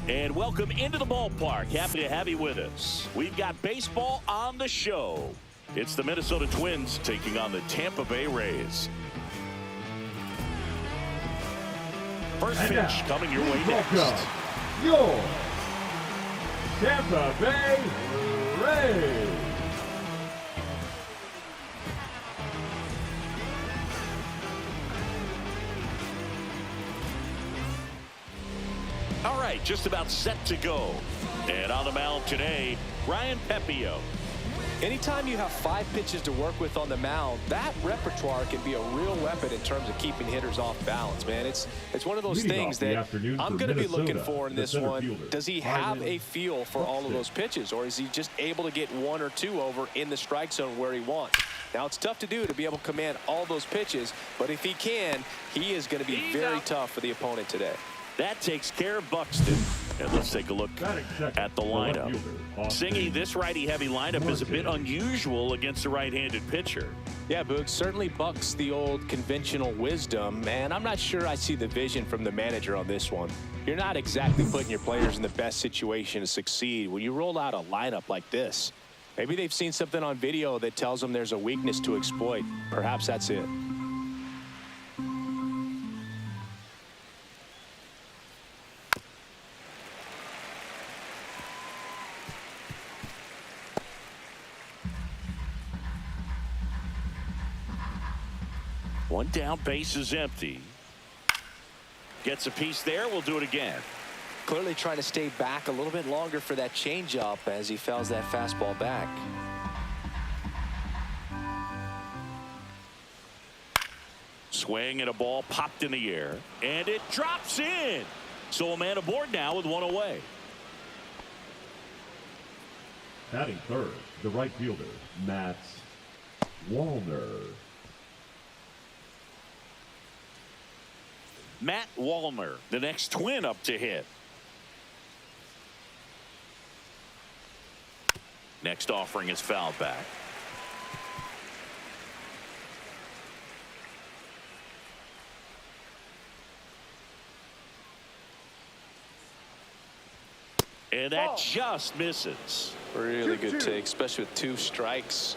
And welcome into the ballpark. Happy to have you with us. We've got baseball on the show. It's the Minnesota Twins taking on the Tampa Bay Rays. First pitch coming your way next. Your Tampa Bay Rays. All right, just about set to go. And on the mound today, Ryan Pepiot. Anytime you have 5 pitches to work with on the mound, that repertoire can be a real weapon in terms of keeping hitters off balance, man. It's one of those things that I'm going to be looking for in this one. Does he have a feel for all of those pitches, or is he just able to get 1 or 2 over in the strike zone where he wants? Now, it's tough to do to be able to command all those pitches, but if he can, he is going to be very tough for the opponent today. That takes care of Buxton. And let's take a look at the lineup. Singy, this righty-heavy lineup is a bit unusual against a right-handed pitcher. Yeah, Boog, certainly bucks the old conventional wisdom, and I'm not sure I see the vision from the manager on this one. You're not exactly putting your players in the best situation to succeed when you roll out a lineup like this. Maybe they've seen something on video that tells them there's a weakness to exploit. Perhaps that's it. One down, base is empty. Gets a piece there. We'll do it again. Clearly trying to stay back a little bit longer for that changeup as he fouls that fastball back. Swing and a ball popped in the air, and it drops in. So a man aboard now with 1 away. Batting third, the right fielder, Matt Wallner. Matt Wallner, the next Twin up to hit. Next offering is fouled back. And that just misses. Really good take, especially with 2 strikes.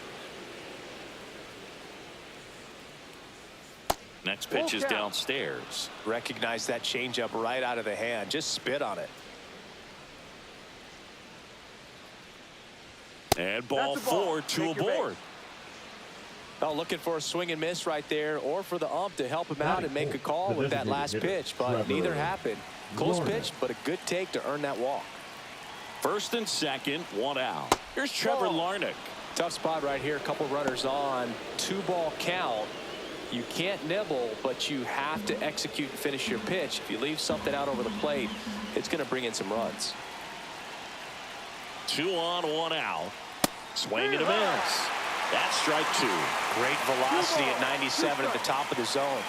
Next pitch is downstairs. Recognize that changeup right out of the hand. Just spit on it. And ball 4, 2 aboard. Oh, looking for a swing and miss right there, or for the ump to help him out and make a call with that last pitch, but neither happened. Close pitch, but a good take to earn that walk. First and second, 1 out. Here's Trevor Larnach. Tough spot right here. A couple runners on. 2-ball count. You can't nibble, but you have to execute and finish your pitch. If you leave something out over the plate, it's going to bring in some runs. 2 on, 1 out. Swing and a miss. That's strike 2. Great velocity at 97 at the top of the zone.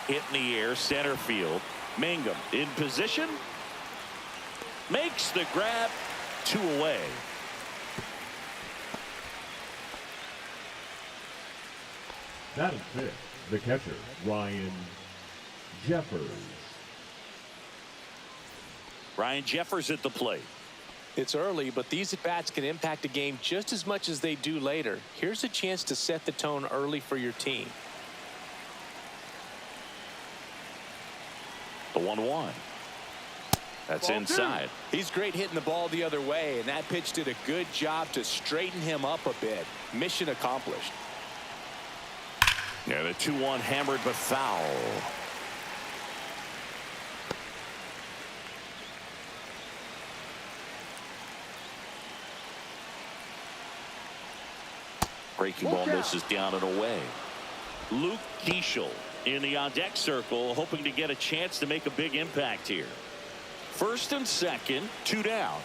Hit in the air, center field. Mangum in position. Makes the grab. 2 away. Batting fifth, the catcher, Ryan Jeffers. Ryan Jeffers at the plate. It's early, but these at-bats can impact a game just as much as they do later. Here's a chance to set the tone early for your team. The 1-1. That's inside. He's great hitting the ball the other way, and that pitch did a good job to straighten him up a bit. Mission accomplished. Yeah, the 2-1 hammered but foul. Breaking ball misses down and away. Luke Keeschel in the on-deck circle, hoping to get a chance to make a big impact here. First and second, 2 down.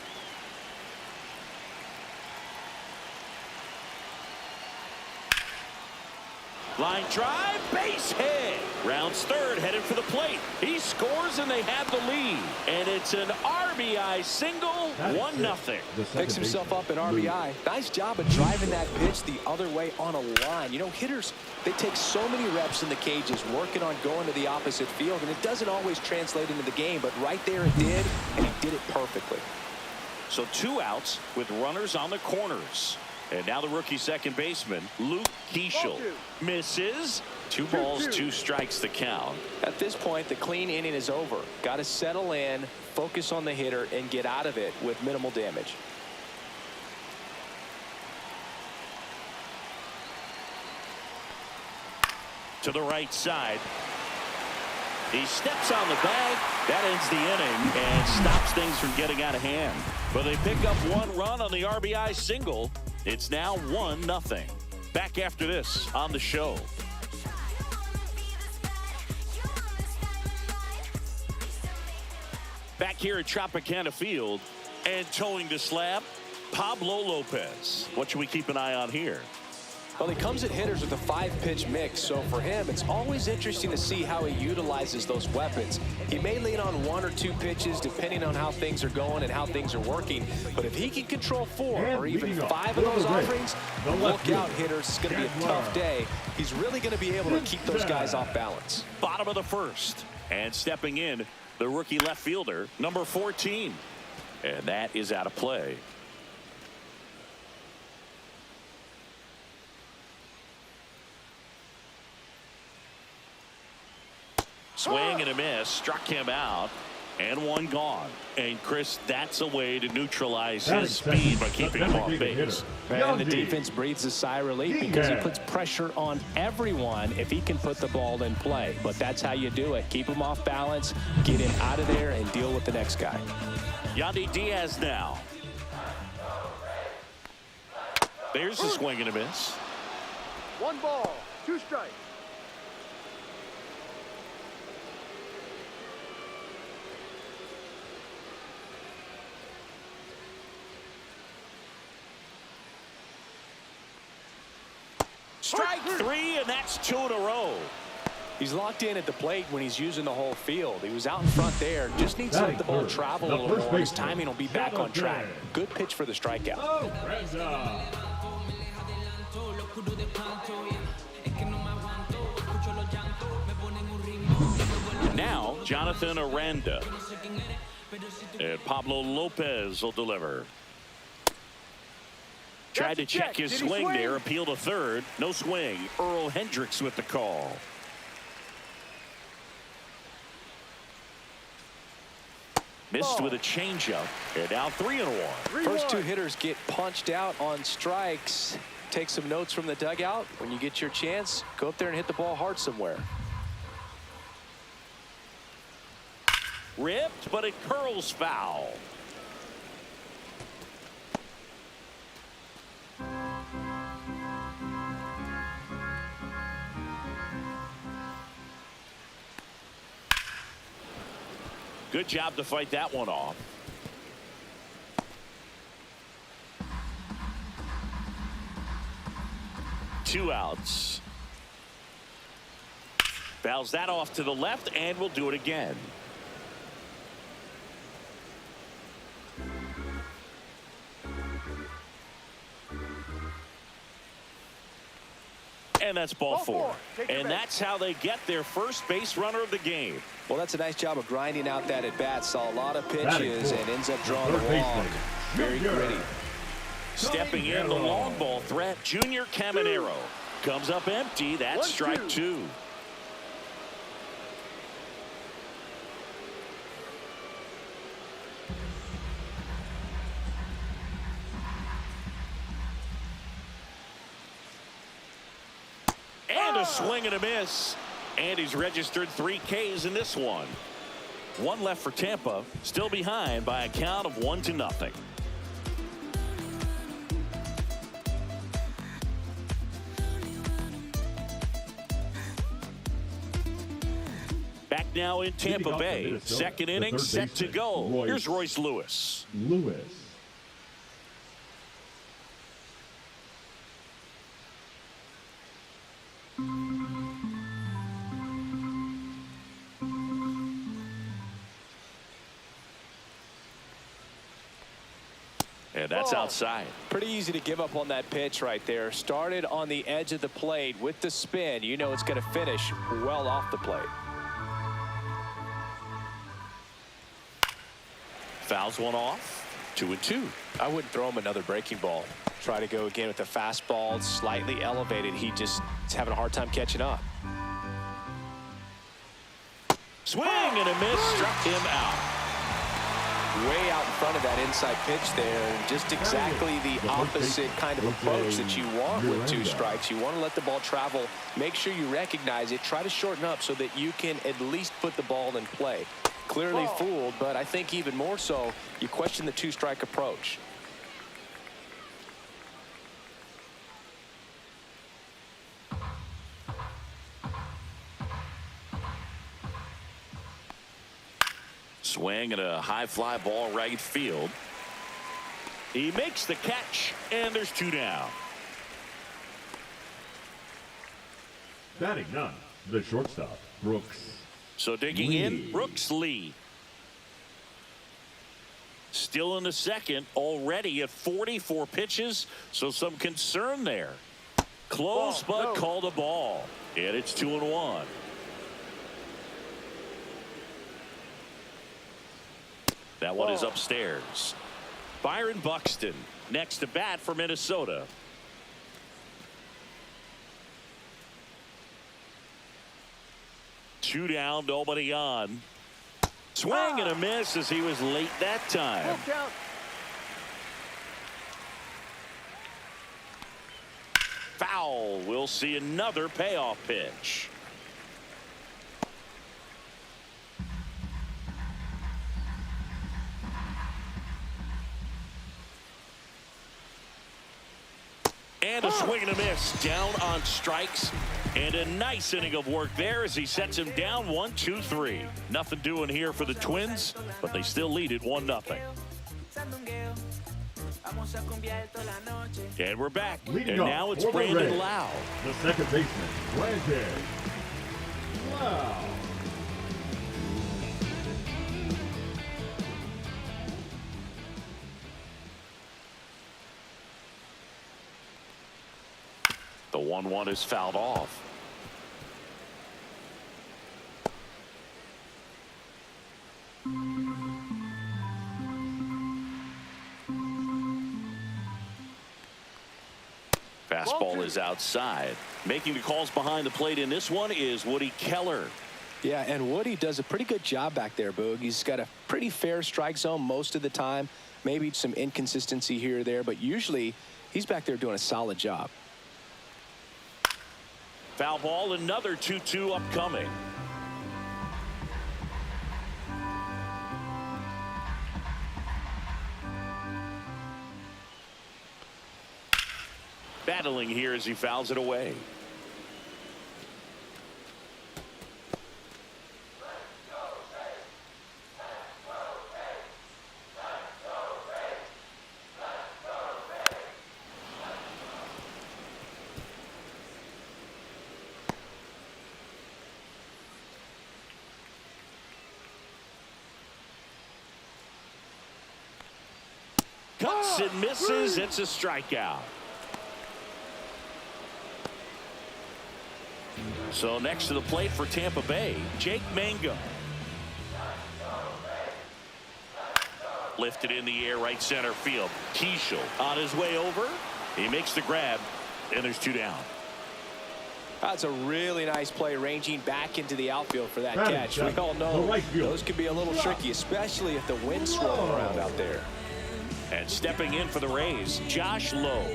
Line drive, base hit. Rounds third, headed for the plate. He scores and they have the lead. And it's an RBI RBI single, 1-0. Picks himself up an RBI. Nice job of driving that pitch the other way on a line. You know, hitters, they take so many reps in the cages working on going to the opposite field, and it doesn't always translate into the game, but right there it did, and he did it perfectly. So 2 outs with runners on the corners. And now the rookie second baseman, Luke Keeschel, misses. 2 balls, 2 strikes the count. At this point, the clean inning is over. Got to settle in, focus on the hitter, and get out of it with minimal damage. To the right side. He steps on the bag. That ends the inning and stops things from getting out of hand. But they pick up 1 run on the RBI single. It's now 1-0. Back after this on the show. Back here at Tropicana Field, and towing the slab, Pablo Lopez. What should we keep an eye on here? Well, he comes at hitters with a 5-pitch mix, so for him, it's always interesting to see how he utilizes those weapons. He may lean on 1 or 2 pitches depending on how things are going and how things are working, but if he can control 4 or even 5 of those offerings, look out, hitters. It's going to be a tough day. He's really going to be able to keep those guys off balance. Bottom of the first, and stepping in, the rookie left fielder, number 14. And that is out of play. Swing and a miss, struck him out, and 1 gone. And Chris, that's a way to neutralize his speed by keeping him off base. And the defense breathes a sigh of relief because he puts pressure on everyone if he can put the ball in play. But that's how you do it. Keep him off balance, get him out of there, and deal with the next guy. Yandy Diaz now. There's the swing and a miss. 1 ball, 2 strikes. Strike 3, and that's 2 in a row. He's locked in at the plate when he's using the whole field. He was out in front there. Just needs to let the ball travel a little more. His timing will be back on track. Good pitch for the strikeout. Now, Jonathan Aranda. And Pablo Lopez will deliver. Tried to check his swing there, appeal to third. No swing. Earl Hendricks with the call. Missed with a changeup. And now 3-1. First 2 hitters get punched out on strikes. Take some notes from the dugout. When you get your chance, go up there and hit the ball hard somewhere. Ripped, but it curls foul. Good job to fight that one off. Two outs. Fouls that off to the left, and we'll do it again. And that's ball 4. And that's how they get their first base runner of the game. Well, that's a nice job of grinding out that at-bat. Saw a lot of pitches and ends up drawing the walk. Very gritty. Stepping in, the long ball threat, Junior Caminero. Comes up empty. That's strike 2. And a swing and a miss. And he's registered 3 Ks in this one. 1 left for Tampa. Still behind by a count of 1-0. Back now in Tampa Bay. Second inning set to go. Here's Royce Lewis. And that's outside. Pretty easy to give up on that pitch right there. Started on the edge of the plate with the spin. You know it's going to finish well off the plate. Fouls one off. 2-2. I wouldn't throw him another breaking ball. Try to go again with the fastball slightly elevated. He just is having a hard time catching up. Swing and a miss. Struck him out. Way out in front of that inside pitch there. And just exactly the opposite kind of approach that you want with 2 strikes. You want to let the ball travel. Make sure you recognize it. Try to shorten up so that you can at least put the ball in play. Clearly fooled, but I think even more so, you question the 2-strike approach. Swing and a high fly ball right field. He makes the catch, and there's 2 down. Batting 9, the shortstop, Brooks. So digging in, Brooks Lee. Still in the second, already at 44 pitches, so some concern there. Close, but called a ball. And it's 2-1. That one is upstairs. Byron Buxton next to bat for Minnesota. Two down, nobody on. Swing and a miss as he was late that time. Foul. We'll see another payoff pitch. And a swing and a miss. Down on strikes. And a nice inning of work there as he sets him down 1-2-3. Nothing doing here for the Twins, but they still lead it 1-0. And we're back. Leading and now it's Brandon Lowe. The second baseman, Brandon Lowe. The 1-1 is fouled off. Fastball is outside. Making the calls behind the plate in this one is Woody Keller. Yeah, and Woody does a pretty good job back there, Boog. He's got a pretty fair strike zone most of the time. Maybe some inconsistency here or there, but usually he's back there doing a solid job. Foul ball, another 2-2 upcoming. Battling here as he fouls it away. Cuts and misses. It's a strikeout. So next to the plate for Tampa Bay, Jake Mangum. Lifted in the air, right center field. Keishel on his way over. He makes the grab, and there's 2 down. That's a really nice play, ranging back into the outfield for that catch. We all know those can be a little tricky, especially if the wind's swirling around out there. And stepping in for the Rays, Josh Lowe.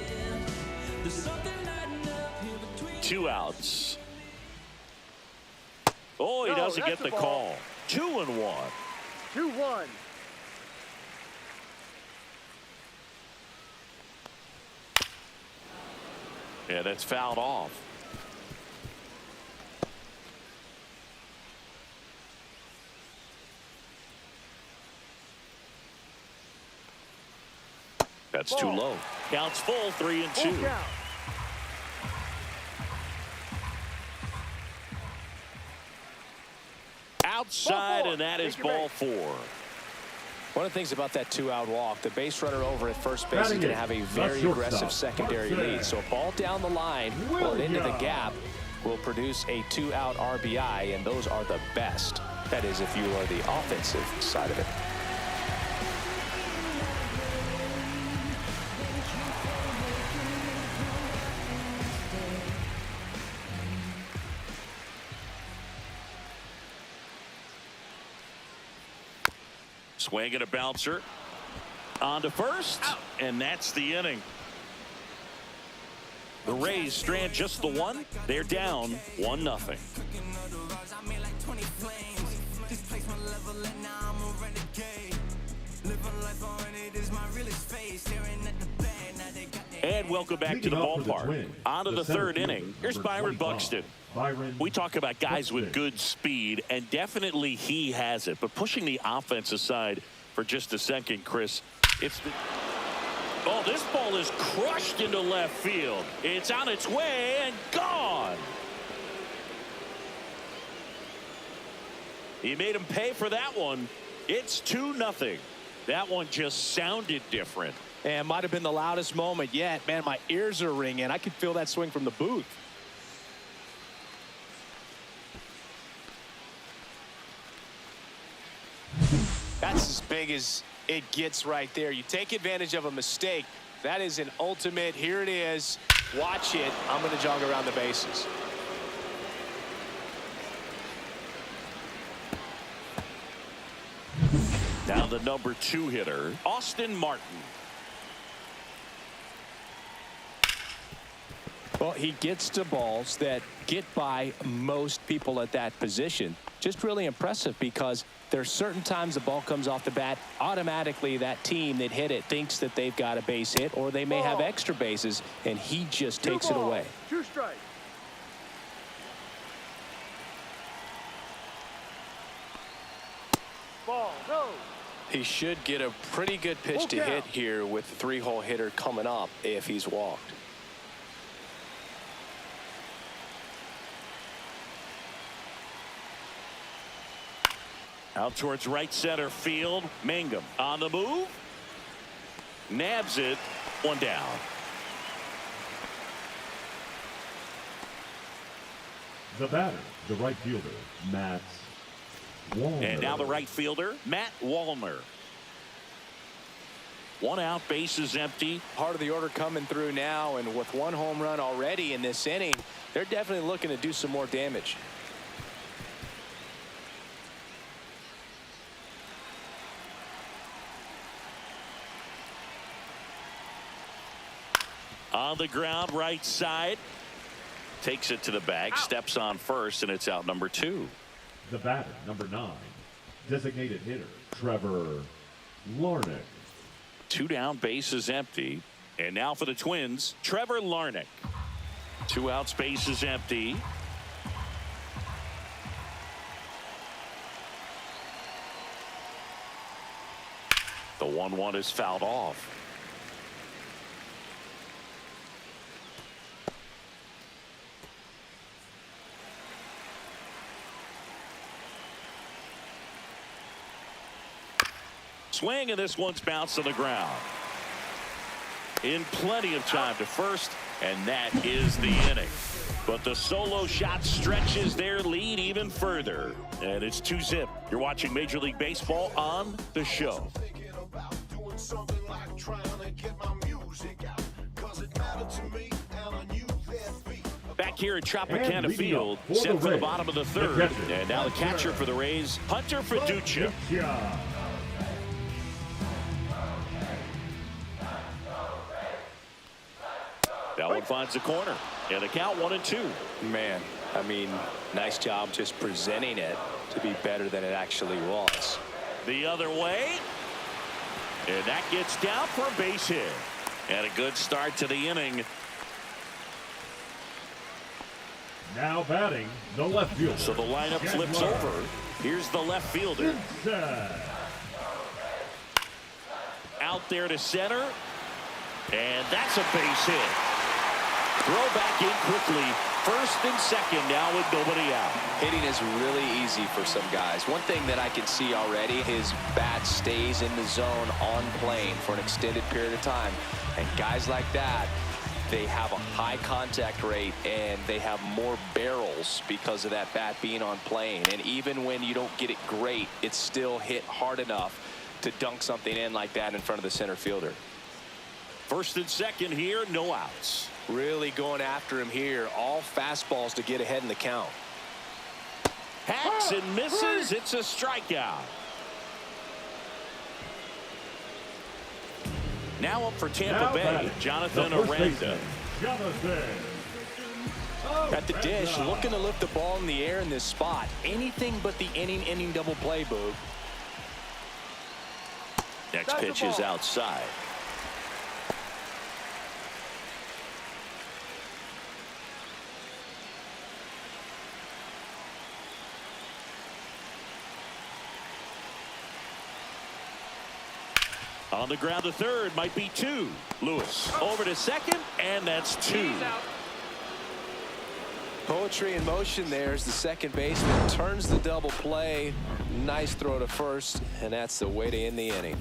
2 outs. Oh, he doesn't get the call. 2-1. 2-1. Yeah, that's fouled off. That's too low. Counts full, 3-2. Outside, and that is ball 4. One of the things about that 2-out walk, the base runner over at first base is going to have a very aggressive secondary lead. So a ball down the line or into the gap will produce a 2-out RBI, and those are the best. That is, if you are the offensive side of it. Swing and a bouncer on to first, and that's the inning. The Rays strand just the one. They're down 1-0. And welcome back to the ballpark. On to the third inning. Here's Byron Buxton. We talk about guys with good speed, and definitely he has it. But pushing the offense aside for just a second, Chris, oh, this ball is crushed into left field. It's on its way and gone. He made him pay for that one. It's 2-0. That one just sounded different. And might have been the loudest moment yet. Man, my ears are ringing. I could feel that swing from the booth. That's as big as it gets right there. You take advantage of a mistake. That is an ultimate. Here it is. Watch it. I'm going to jog around the bases. Now the number 2 hitter, Austin Martin. Well, he gets to balls that get by most people at that position. Just really impressive, because there's certain times the ball comes off the bat, automatically that team that hit it thinks that they've got a base hit, or they may have extra bases, and he just takes it away. 2 strikes. Ball, no. He should get a pretty good pitch to hit here with the 3-hole hitter coming up if he's walked. Out towards right center field. Mangum on the move. Nabs it. 1 down. The batter, the right fielder, Matt Wallner. And now the right fielder, Matt Wallner. 1 out, bases empty. Part of the order coming through now, and with 1 home run already in this inning, they're definitely looking to do some more damage. On the ground, right side. Takes it to the bag, steps on first, and it's out number 2. The batter, number 9, designated hitter, Trevor Larnach. 2 down, bases empty. And now for the Twins, Trevor Larnach. 2 outs, bases empty. The 1-1 is fouled off. Swing, and this one's bounced to the ground. In plenty of time to first, and that is the inning. But the solo shot stretches their lead even further. And it's 2-0. You're watching Major League Baseball on The Show. Back here at Tropicana Field, set for the bottom of the third. And now the catcher for the Rays, Hunter Fiducia. That one finds the corner, and the count 1-2. Man, I mean, nice job just presenting it to be better than it actually was. The other way, and that gets down for a base hit. And a good start to the inning. Now batting, the left fielder. So the lineup flips over. Here's the left fielder. Out there to center, and that's a base hit. Throw back in quickly, first and second now with nobody out. Hitting is really easy for some guys. One thing that I can see already, his bat stays in the zone on plane for an extended period of time. And guys like that, they have a high contact rate and they have more barrels because of that bat being on plane. And even when you don't get it great, it's still hit hard enough to dunk something in like that in front of the center fielder. First and second here, no outs. Really going after him here. All fastballs to get ahead in the count. Hacks and misses. It's a strikeout. Now up for Tampa Bay, Jonathan Aranda. At the dish, looking to lift the ball in the air in this spot. Anything but the inning double play, Boog. Next pitch is outside. On the ground to third, might be two. Lewis over to second, and that's two. Poetry in motion there as the second baseman turns the double play. Nice throw to first, and that's the way to end the inning.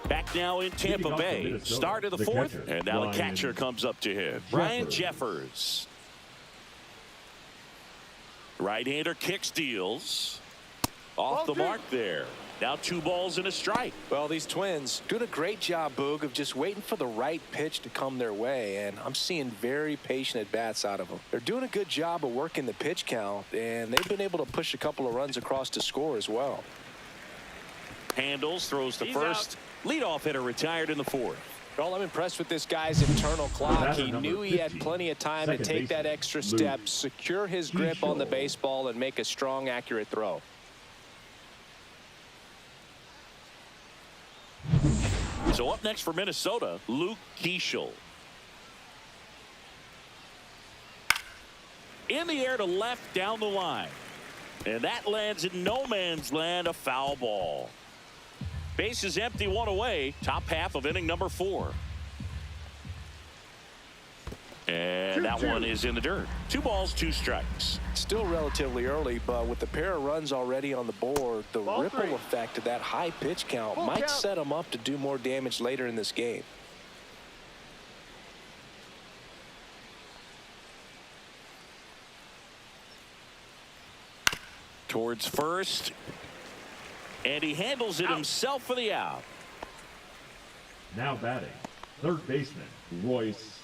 Back now in Tampa Bay. Start of the fourth, and now the catcher comes up to hit. Ryan Jeffers. Right-hander kicks, deals. Off the mark there. Now 2 balls and a strike. Well, these Twins doing a great job, Boog, of just waiting for the right pitch to come their way, and I'm seeing very patient at-bats out of them. They're doing a good job of working the pitch count, and they've been able to push a couple of runs across to score as well. Handles, throws to first. Leadoff hitter retired in the fourth. Well, I'm impressed with this guy's internal clock. He knew he had plenty of time to take that extra step, secure his grip on the baseball, and make a strong, accurate throw. So up next for Minnesota, Luke Keeschel. In the air to left down the line. And that lands in no man's land, a foul ball. Base is empty, 1 away. Top half of inning number 4. And that one is in the dirt. 2 balls, 2 strikes. Still relatively early, but with the pair of runs already on the board, the ripple effect of that high pitch count might set them up to do more damage later in this game. Towards first. And he handles it himself for the out. Now batting, third baseman, Royce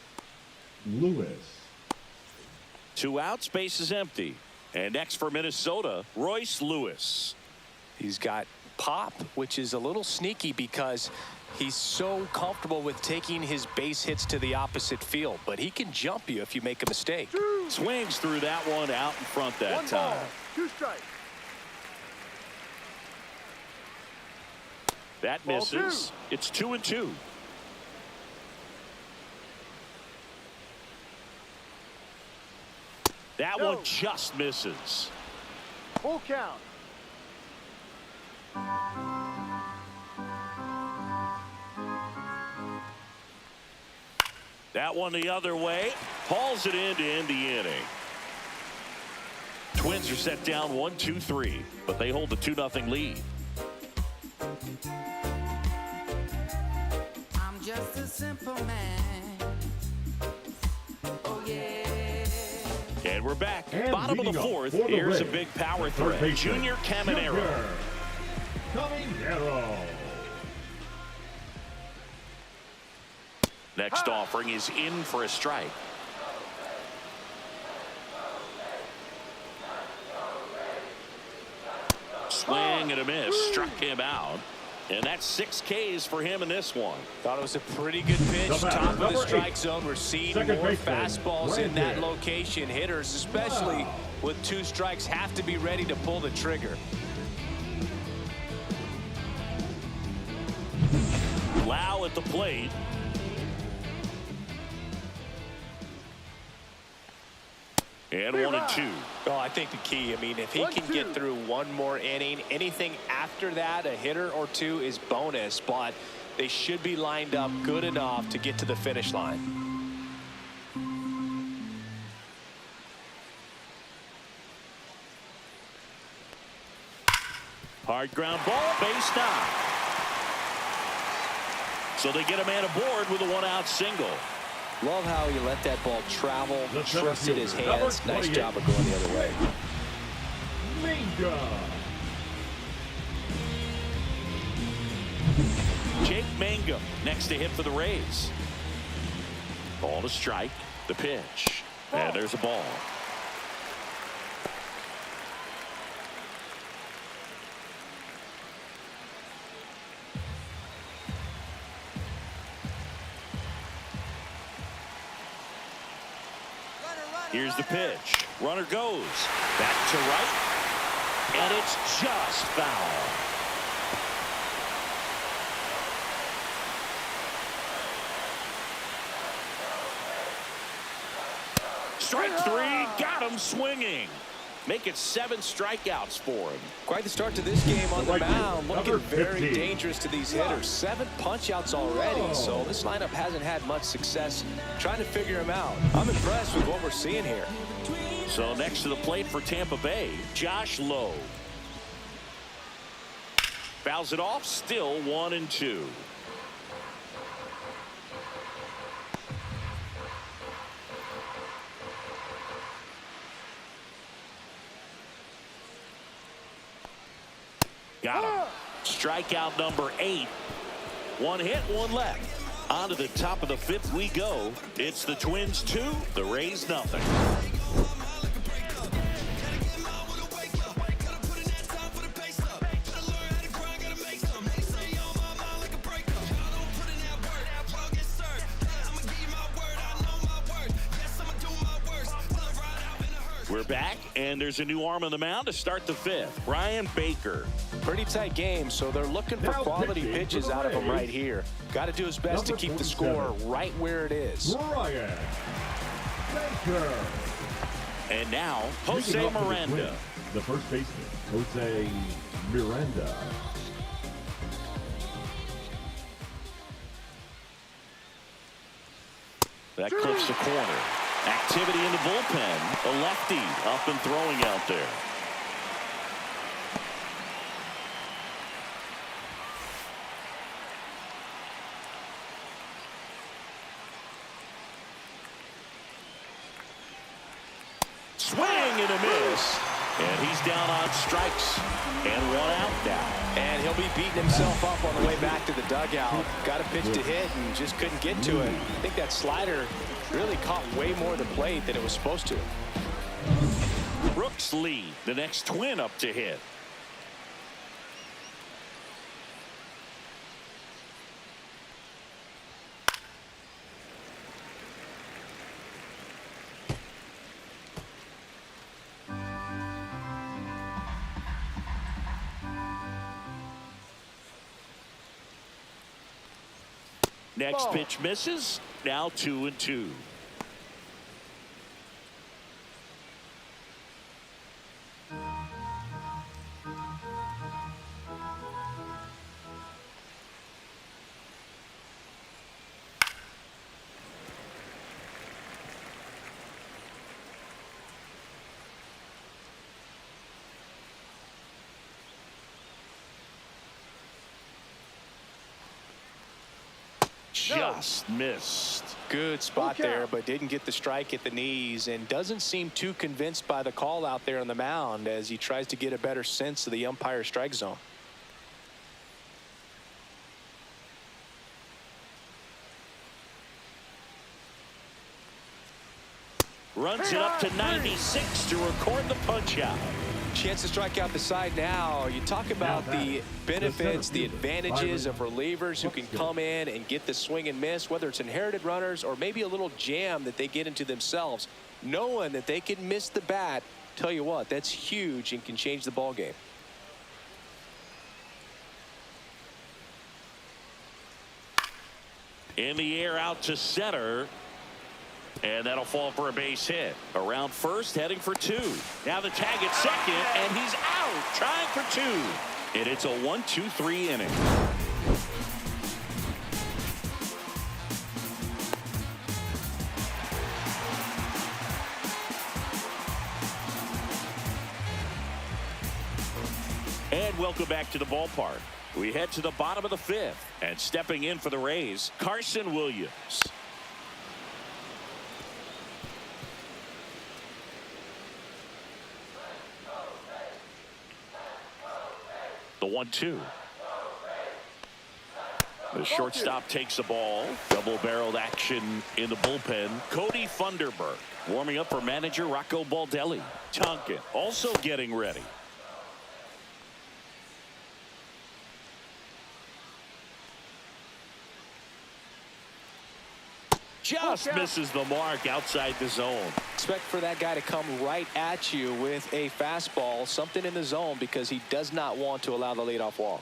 Lewis. 2 outs, base is empty. And next for Minnesota, Royce Lewis. He's got pop, which is a little sneaky because he's so comfortable with taking his base hits to the opposite field. But he can jump you if you make a mistake. Swings through that one out in front that 1 time. ball, 2 strikes. That misses. It's 2-2. That one just misses. Full count. That one the other way. Hauls it in to end the inning. Twins are set down 1-2-3, but they hold the 2-0 lead. I'm just a simple man. Oh yeah. And we're back. And Bottom of the fourth. Here's a big power threat. Junior Caminero. Next offering is in for a strike. Swing and a miss. Struck him out. And that's 6 Ks for him in this one. Thought it was a pretty good pitch. Top of the strike zone. We're seeing more fastballs in that location. Hitters, especially with 2 strikes, have to be ready to pull the trigger. Lau at the plate. And 1-2. Well, I think the key, I mean, if he can get through one more inning, anything after that, a hitter or two is bonus, but they should be lined up good enough to get to the finish line. Hard ground ball, base knock. So they get a man aboard with a one-out single. Love how he let that ball travel, trusted his hands. Nice job of going the other way. Mangum. Jake Mangum next to hit for the Rays. Ball to strike. The pitch. And there's a ball. Here's the pitch. Runner goes. Back to right. And it's just foul. Strike three. Got him swinging. Make it 7 strikeouts for him. Quite the start to this game on the mound. Looking very dangerous to these hitters. 7 punch-outs already, so this lineup hasn't had much success trying to figure him out. I'm impressed with what we're seeing here. So next to the plate for Tampa Bay, Josh Lowe. Fouls it off, still 1-2. Got him. Strikeout number 8. 1 hit, 1 left. On to the top of the 5th we go. It's the Twins 2, the Rays nothing. We're back, and there's a new arm on the mound to start the 5th. Brian Baker. Pretty tight game, so they're looking for quality pitches out of him right here. Got to do his best to keep the score right where it is. Brian Baker. And now, Jose Miranda. The first baseman, Jose Miranda. That clips the corner. Activity in the bullpen. A lefty up and throwing out there. Swing and a miss. And he's down on strikes. And 1 out now. And he'll be beating himself up on the way back to the dugout. Got a pitch to hit and just couldn't get to it. I think that slider really caught way more of the plate than it was supposed to. Brooks Lee, the next Twin up to hit. Next pitch misses. Now 2-2. Just missed. Good spot there, but didn't get the strike at the knees and doesn't seem too convinced by the call out there on the mound as he tries to get a better sense of the umpire strike zone. Runs it up to 96 to record the punch out. Chance to strike out the side now. You talk about the benefits, the advantages of relievers who can come in and get the swing and miss, whether it's inherited runners or maybe a little jam that they get into themselves. Knowing that they can miss the bat, tell you what, that's huge and can change the ball game. In the air out to center. And that'll fall for a base hit. Around first, heading for 2. Now the tag at second, and he's out, trying for 2. And it's a 1-2-3 inning. And welcome back to the ballpark. We head to the bottom of the 5th, and stepping in for the Rays, Carson Williams. The 1-2. The shortstop takes the ball. Double-barreled action in the bullpen. Cody Funderburk warming up for manager Rocco Baldelli. Tonkin also getting ready. Just misses the mark outside the zone. Expect for that guy to come right at you with a fastball, something in the zone, because he does not want to allow the leadoff walk.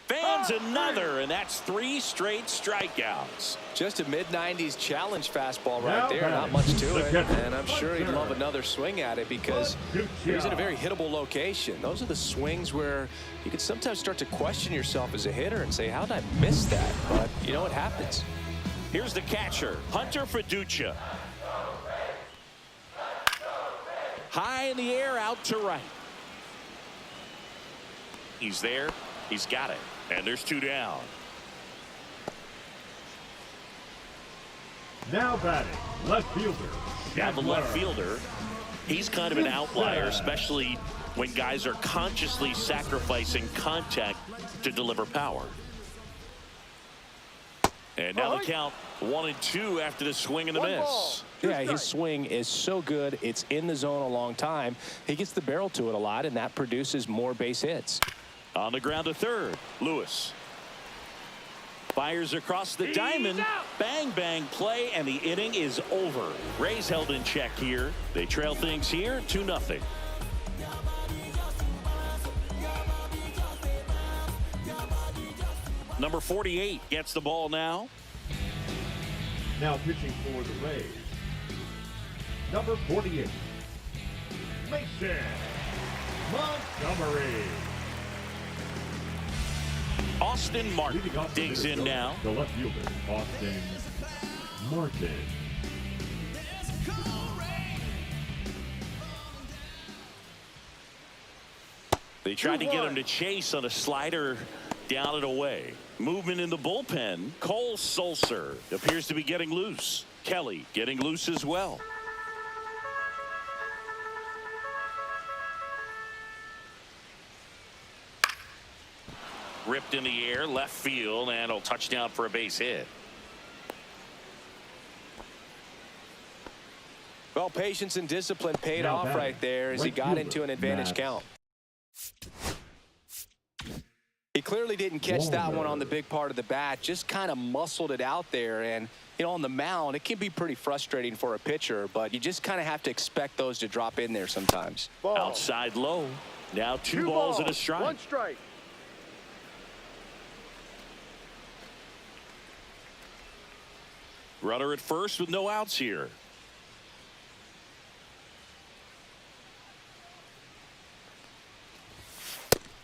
Fans another, and that's 3 straight strikeouts. Just a mid-90s challenge fastball right there. Not much to it, and I'm sure he'd love another swing at it because he's in a very hittable location. Those are the swings where you can sometimes start to question yourself as a hitter and say, how did I miss that? But you know what happens. Here's the catcher, Hunter Fiducia. High in the air, out to right. He's there. He's got it. And there's 2 down. Now batting, left fielder. Now the left fielder, he's kind of an outlier, especially when guys are consciously sacrificing contact to deliver power. And now the count 1-2 after the swing and the miss. Yeah, his swing is so good. It's in the zone a long time. He gets the barrel to it a lot, and that produces more base hits. On the ground to third, Lewis. Fires across the diamond. Bang, bang play, and the inning is over. Rays held in check here. They trail things here 2-0. Number 48 gets the ball now. Now pitching for the Rays, number 48, Mason Montgomery. Austin Martin digs in now. The left fielder, Austin Martin. They tried to get him to chase on a slider down and away. Movement in the bullpen. Cole Sulser appears to be getting loose. Kelly getting loose as well. Ripped in the air, left field, and a touchdown for a base hit. Well, patience and discipline paid off right there as he got into an advantage count. He clearly didn't catch that one on the big part of the bat, just kind of muscled it out there. And, you know, on the mound, it can be pretty frustrating for a pitcher, but you just kind of have to expect those to drop in there sometimes. Outside low. Now 2 balls and a strike. 1 strike. Runner at first with no outs here.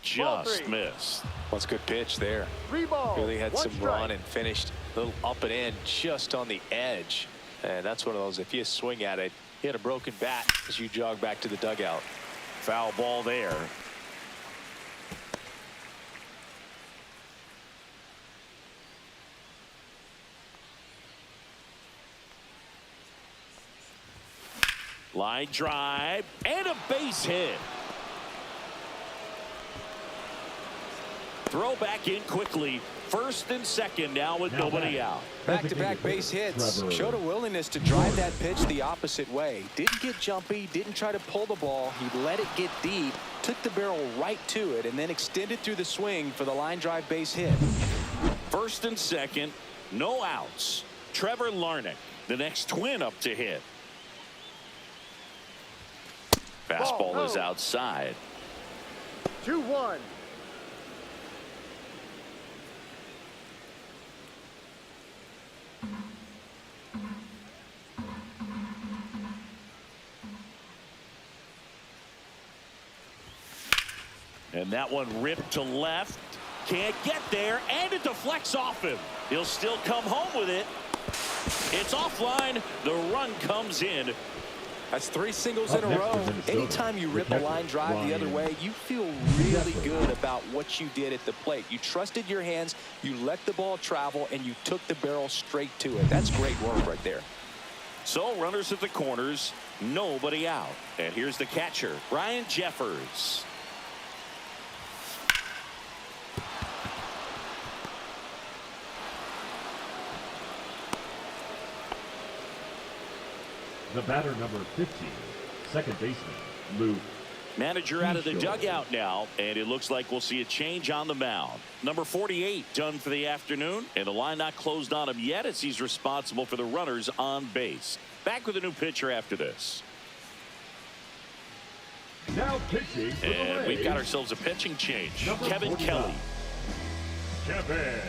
Just missed. That's a good pitch there. 3 balls. Really had 1 some strike. run and finished a little up and in just on the edge. And that's one of those, if you swing at it, you had a broken bat as you jog back to the dugout. Foul ball there. Line drive and a base hit. Throw back in quickly. First and second now with nobody out. Back-to-back base hits. Showed a willingness to drive that pitch the opposite way. Didn't get jumpy, didn't try to pull the ball. He let it get deep, took the barrel right to it, and then extended through the swing for the line drive base hit. First and second, no outs. Trevor Larnach The next Twin up to hit. Fastball is outside. 2-1. And that one ripped to left. Can't get there, and it deflects off him. He'll still come home with it. It's offline. The run comes in. That's 3 singles in a row. Anytime you rip a line drive the other way, you feel really good about what you did at the plate. You trusted your hands, you let the ball travel, and you took the barrel straight to it. That's great work right there. So runners at the corners, nobody out. And here's the catcher, Ryan Jeffers. The batter, number 15, second baseman, Luke. Manager out of the dugout now, and it looks like we'll see a change on the mound. Number 48 done for the afternoon, and the line not closed on him yet as he's responsible for the runners on base. Back with a new pitcher after this. Now pitching for the And we've Rays, got ourselves a pitching change. number Kevin 49. Kelly. Kevin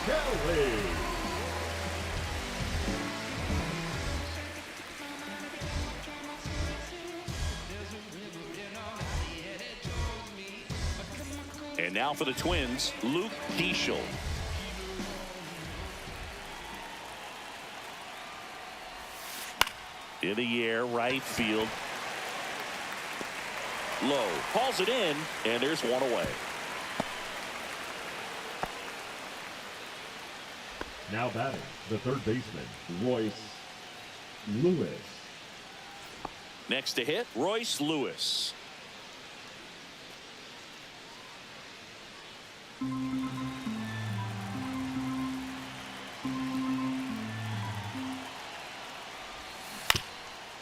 Kelly. And now for the Twins, Luke Keeschel. In the air, right field. Low. Hauls it in, and there's one away. Now batting, the third baseman, Royce Lewis. Next to hit, Royce Lewis.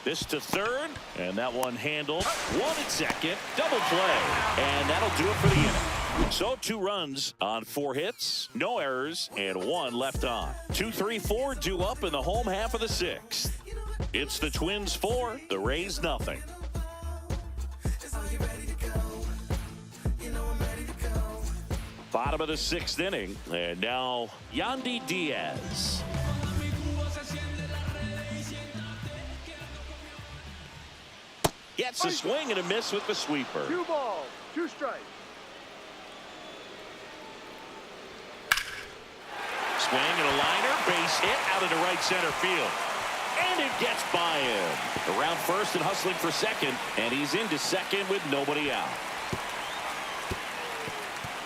This to third, and that one handled. One at second, double play, and that'll do it for the inning. So 2 runs on 4 hits, no errors, and 1 left on. 2, 3, 4 due up in the home half of the 6th. It's the Twins 4, the Rays nothing. Bottom of the 6th inning, and now Yandy Diaz. Gets a swing and a miss with the sweeper. 2 balls, 2 strikes. Swing and a liner, base hit out into right center field. And it gets by him. Around first and hustling for second, and he's into second with nobody out.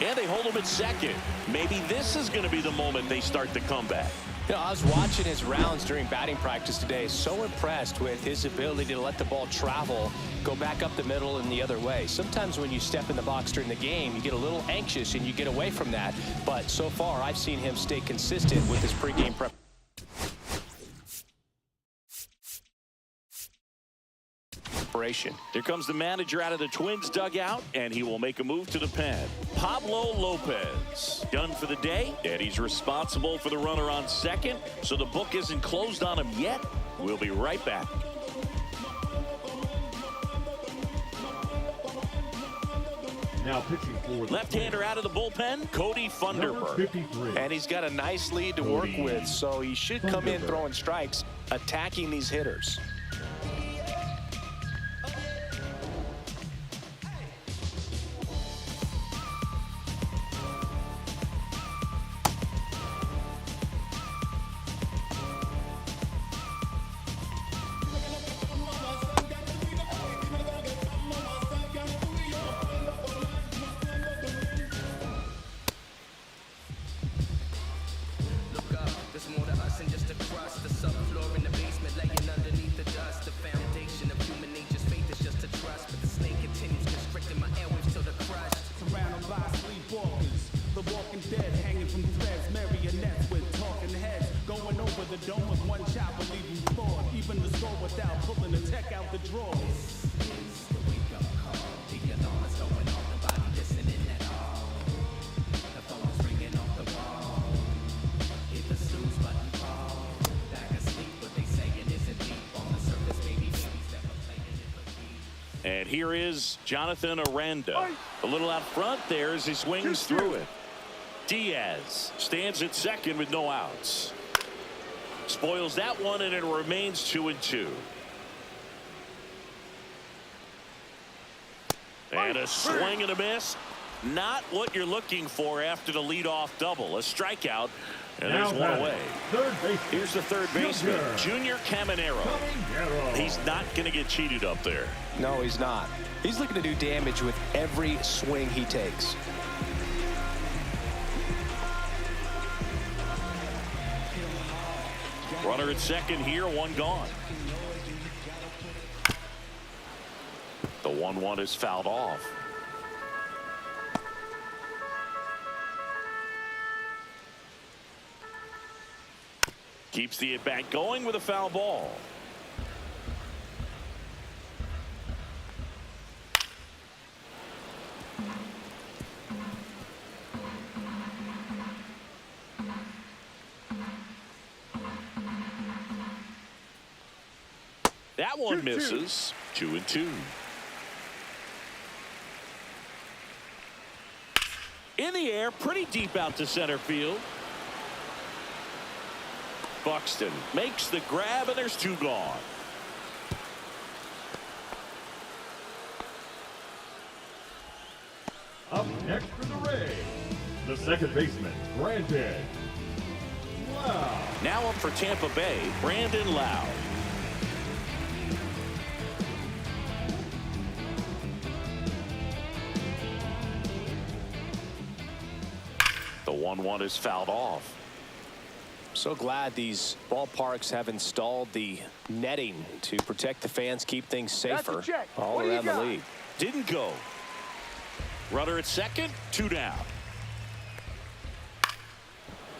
And they hold him at second. Maybe this is going to be the moment they start the comeback. You know, I was watching his rounds during batting practice today. So impressed with his ability to let the ball travel, go back up the middle and the other way. Sometimes when you step in the box during the game, you get a little anxious and you get away from that. But so far, I've seen him stay consistent with his pregame prep. Here comes the manager out of the Twins dugout, and he will make a move to the pen. Pablo Lopez done for the day, and he's responsible for the runner on second, so the book isn't closed on him yet. We'll be right back. Now pitching for the Left-hander out of the bullpen, Cody number Funderburk. 53. And he's got a nice lead to work with, so he should come in throwing strikes, attacking these hitters. And here is Jonathan Aranda. A little out front there as he swings through it. Diaz stands at second with no outs. Spoils that one, and it remains 2-2. And a swing and a miss. Not what you're looking for after the leadoff double. A strikeout, and there's one away. Here's the third baseman, Junior Caminero. He's not going to get cheated up there. No, he's not. He's looking to do damage with every swing he takes. Runner at second here, one gone. The 1-1 is fouled off. Keeps the at-bat going with a foul ball. That one misses. 2-2. In the air, pretty deep out to center field. Buxton makes the grab, and there's two gone. Up next for the Rays, the second baseman, Brandon Lowe. Now up for Tampa Bay, Brandon Lowe. The 1-1 is fouled off. So glad these ballparks have installed the netting to protect the fans, keep things safer all around the league. Didn't go. Runner at second, 2 down.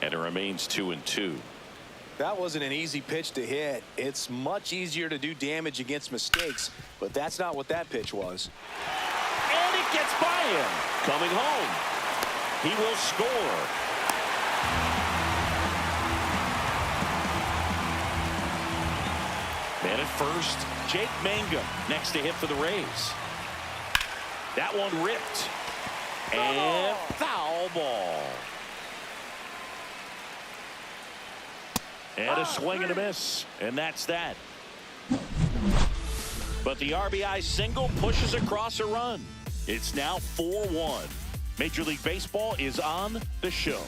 And it remains 2-2. That wasn't an easy pitch to hit. It's much easier to do damage against mistakes, but that's not what that pitch was. And it gets by him. Coming home. He will score. Man at first, Jake Mangum next to hit for the Rays. That one ripped. And foul ball. And a swing and a miss. And that's that. But the RBI single pushes across a run. It's now 4-1. Major League Baseball is on the show.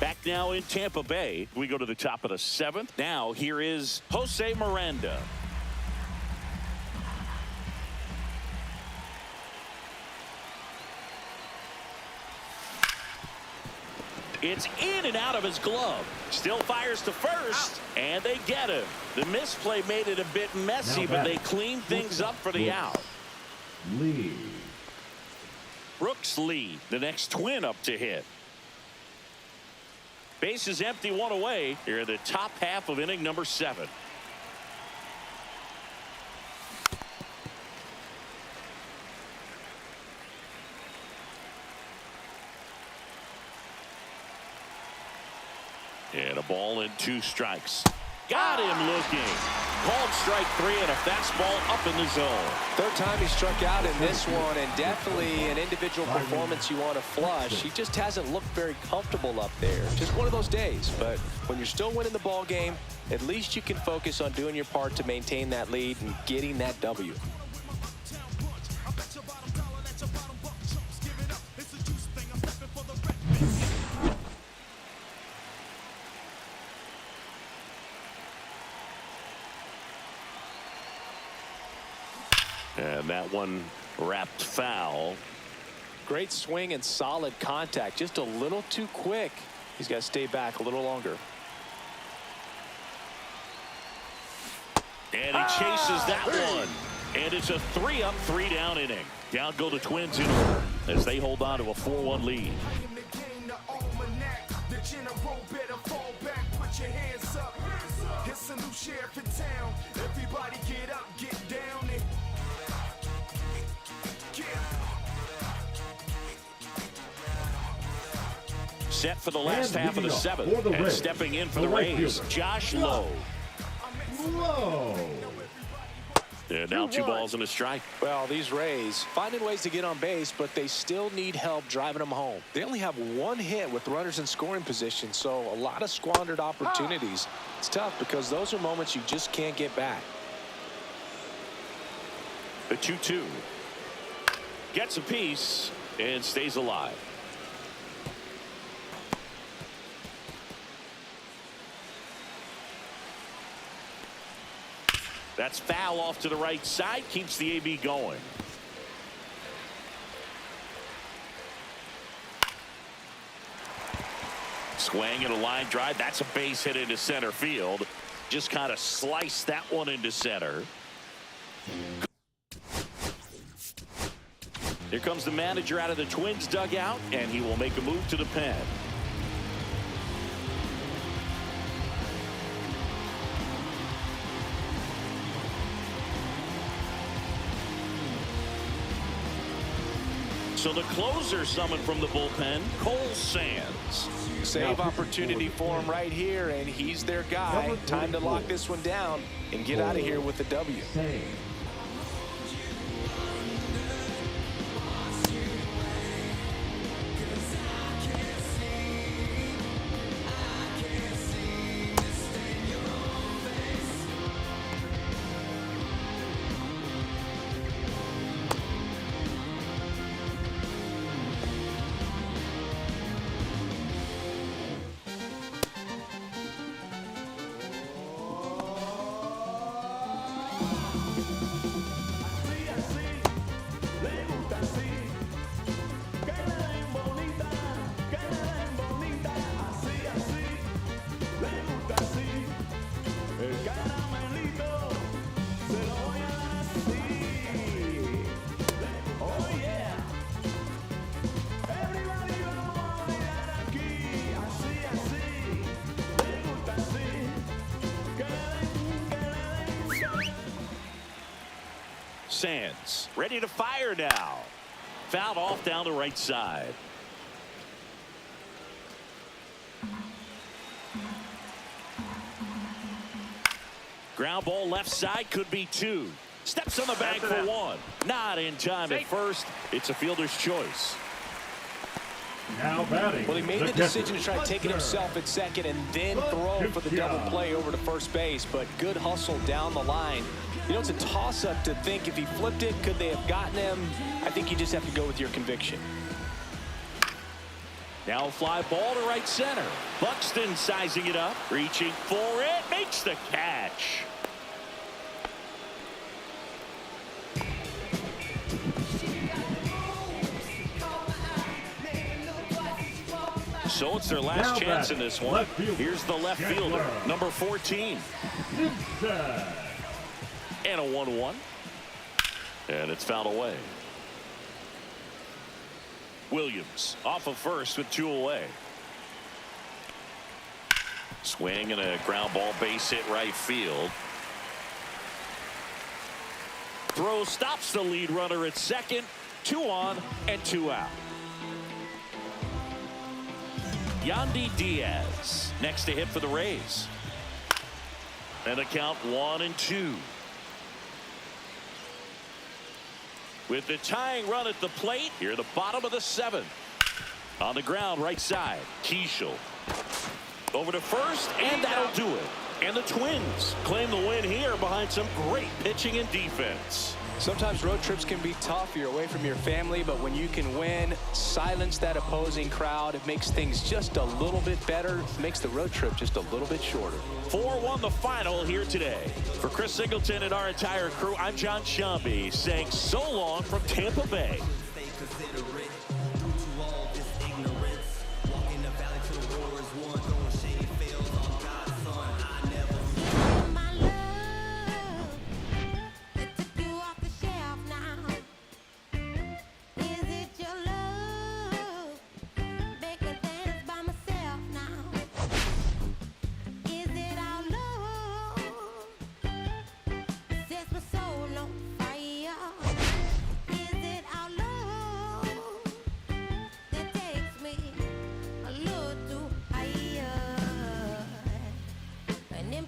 Back now in Tampa Bay. We go to the top of the 7th. Now here is Jose Miranda. It's in and out of his glove. Still fires to first, and they get him. The misplay made it a bit messy, but they clean things up for the out. Lee. Brooks Lee, the next twin up to hit. Base is empty, one away. Here in the top half of inning number 7. And a ball and 2 strikes. Got him looking. Called strike 3 and a fastball up in the zone. Third time he struck out in this one, and definitely an individual performance you want to flush. He just hasn't looked very comfortable up there. Just one of those days. But when you're still winning the ball game, at least you can focus on doing your part to maintain that lead and getting that W. And that one wrapped foul. Great swing and solid contact. Just a little too quick. He's got to stay back a little longer. And he chases that one. And it's a 3-up, 3-down inning. Down go the Twins in order as they hold on to a 4-1 lead. Everybody get up, get down. set for the last half of the For seventh. the And Rays, stepping in for the the right Rays, fielder, Josh Lowe. Low. And now 2 balls and a strike. Well, these Rays finding ways to get on base, but they still need help driving them home. They only have 1 hit with runners in scoring position, so a lot of squandered opportunities. It's tough because those are moments you just can't get back. The 2-2. Gets a piece and stays alive. That's foul off to the right side. Keeps the AB going. Swing and a line drive. That's a base hit into center field. Just kind of sliced that one into center. Here comes the manager out of the Twins dugout, and he will make a move to the pen. So the closer summoned from the bullpen, Cole Sands. Save opportunity for him right here, and he's their guy. Time to lock this one down and get out of here with the W. Sands ready to fire now. Fouled off down the right side. Ground ball left side, could be 2. Steps on the bag for 1. Not in time at first. It's a fielder's choice. Now batting. Well, he made the decision to try to take it himself at second and then throw for the double play over to first base, but good hustle down the line. You know, it's a toss-up to think if he flipped it, could they have gotten him? I think you just have to go with your conviction. Now a fly ball to right center. Buxton sizing it up, reaching for it, makes the catch. So it's their last chance in this one. Here's the left fielder, number 14. And a 1-1. And it's fouled away. Williams off of first with 2 away. Swing and a ground ball base hit right field. Throw stops the lead runner at second. 2 on and 2 out. Yandy Diaz next to hit for the Rays. And the count 1-2. With the tying run at the plate, here the bottom of the 7th. On the ground, right side, Keishel. Over to first, and that'll do it. And the Twins claim the win here behind some great pitching and defense. Sometimes road trips can be tough. You're away from your family, but when you can win, silence that opposing crowd, it makes things just a little bit better. It makes the road trip just a little bit shorter. 4-1 the final here today. For Chris Singleton and our entire crew, I'm John Shambi saying so long from Tampa Bay.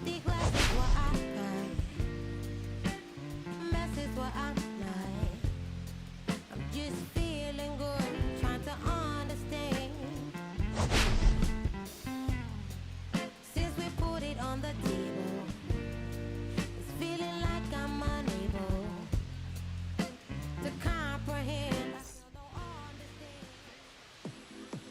Tijuana.